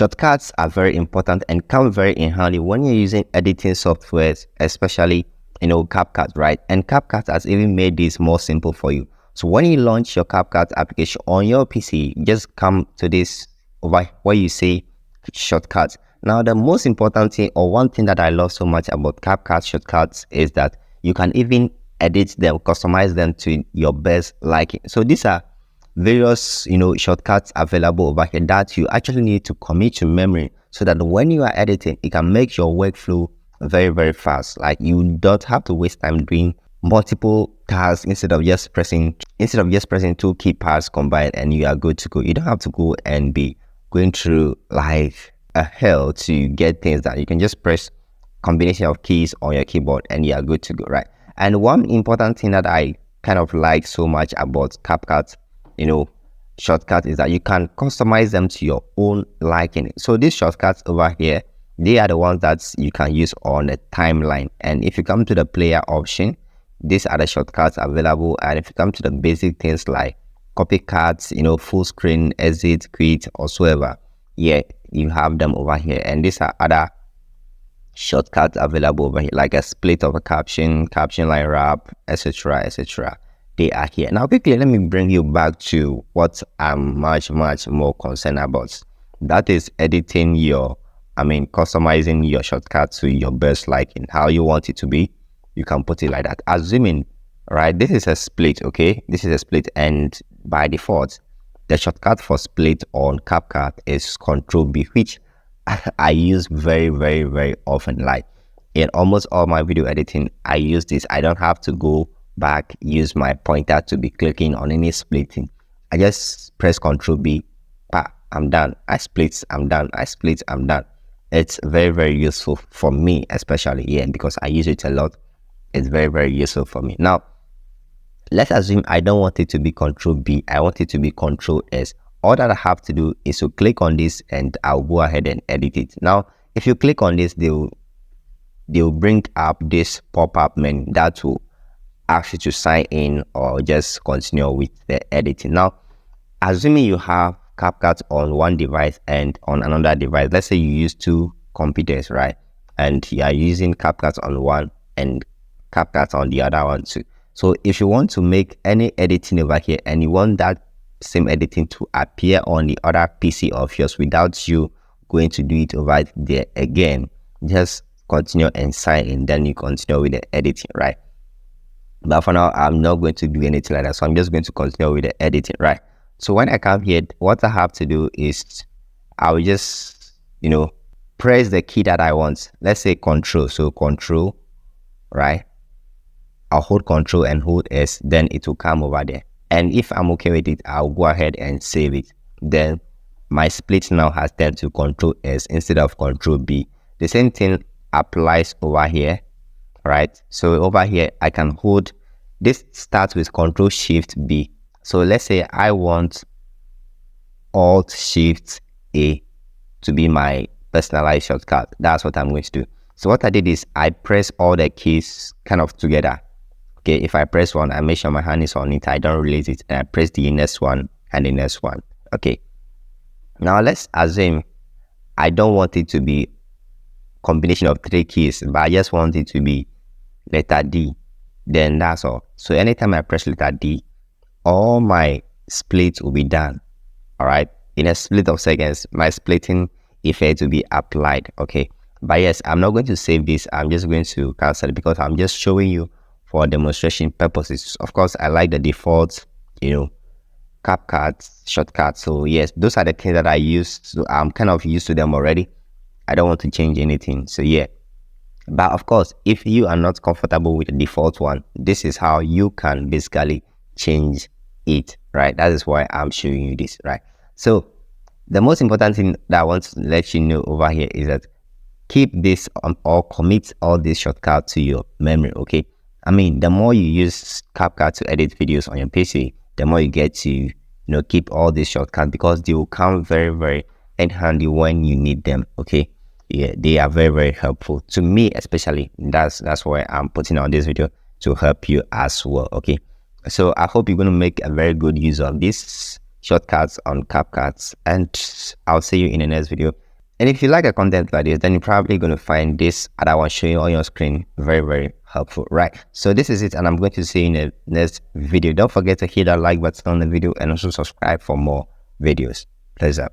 Shortcuts are very important and come very in handy when you're using editing softwares, especially CapCut, right? And CapCut has even made this more simple for you. So when you launch your CapCut application on your PC, just come to this over where you say shortcuts. Now, the most important thing, or one thing that I love so much about CapCut shortcuts, is that you can even edit them, customize them to your best liking. So these are various shortcuts available over here that you actually need to commit to memory, so that when you are editing, it can make your workflow very, very fast. Like, you don't have to waste time doing multiple tasks instead of just pressing two keypads combined and you are good to go. You don't have to go and be going through like a hell to get things done. You can just press combination of keys on your keyboard and you are good to go, right? And one important thing that I kind of like so much about CapCut shortcut is that you can customize them to your own liking. So these shortcuts over here, they are the ones that you can use on the timeline. And if you come to the player option, these are the shortcuts available. And if you come to the basic things like copycats, full screen, exit, quit, or whatsoever, yeah, you have them over here. And these are other shortcuts available over here, like a split of a caption line wrap, etc., etc. They are here. Now quickly, let me bring you back to what I'm much more concerned about. That is editing customizing your shortcut to your best liking, how you want it to be. You can put it like that. Assuming, right, this is a split, okay? This is a split, and by default, the shortcut for split on CapCut is Control B, which I use very, very often. Like, in almost all my video editing, I use this. I don't have to go back, use my pointer to be clicking on any splitting. I just press Control B, I'm done. I split, I'm done. I split, I'm done. It's very useful for me, especially because I use it a lot. It's very useful for me. Now, let's assume I don't want it to be Control B. I want it to be Control S. All that I have to do is to click on this and I'll go ahead and edit it. Now, if you click on this, they'll bring up this pop-up menu that will ask you to sign in or just continue with the editing. Now, assuming you have CapCut on one device and on another device, let's say you use two computers, right? And you are using CapCut on one and CapCut on the other one too. So if you want to make any editing over here and you want that same editing to appear on the other PC of yours without you going to do it over there again, just continue and sign in, then you continue with the editing, right? But for now, I'm not going to do anything like that, so I'm just going to continue with the editing, right? So when I come here, what I have to do is I will just press the key that I want. Let's say Control. So Control, right? I'll hold Control and hold S, then it will come over there. And if I'm okay with it, I'll go ahead and save it. Then my split now has turned to Control S instead of Control B. The same thing applies over here, right? So over here, I can hold, this starts with Control Shift B. So let's say I want Alt Shift A to be my personalized shortcut. That's what I'm going to do. So what I did is I press all the keys kind of together. Okay, if I press one, I make sure my hand is on it, I don't release it, and I press the next one and the next one. Okay, now let's assume I don't want it to be combination of three keys, but I just want it to be letter D. Then that's all. So anytime I press letter D, all my splits will be done. All right, in a split of seconds, my splitting effect will be applied. Okay, but yes, I'm not going to save this. I'm just going to cancel it because I'm just showing you for demonstration purposes. Of course, I like the default, CapCut shortcut. So yes, those are the things that I use. So I'm kind of used to them already. I don't want to change anything. So yeah, but of course, if you are not comfortable with the default one, this is how you can basically change it, right? That is why I'm showing you this, right? So the most important thing that I want to let you know over here is that keep this or commit all these shortcuts to your memory. Okay, I mean, the more you use CapCut to edit videos on your PC, the more you get to keep all these shortcuts, because they will come very handy when you need them. Okay, yeah, they are very helpful to me, especially. That's why I'm putting on this video, to help you as well. Okay, so I hope you're going to make a very good use of these shortcuts on CapCut, and I'll see you in the next video. And if you like the content like this, then you're probably going to find this other one showing on your screen very helpful, right? So this is it, and I'm going to see you in the next video. Don't forget to hit that like button on the video and also subscribe for more videos. Pleasure.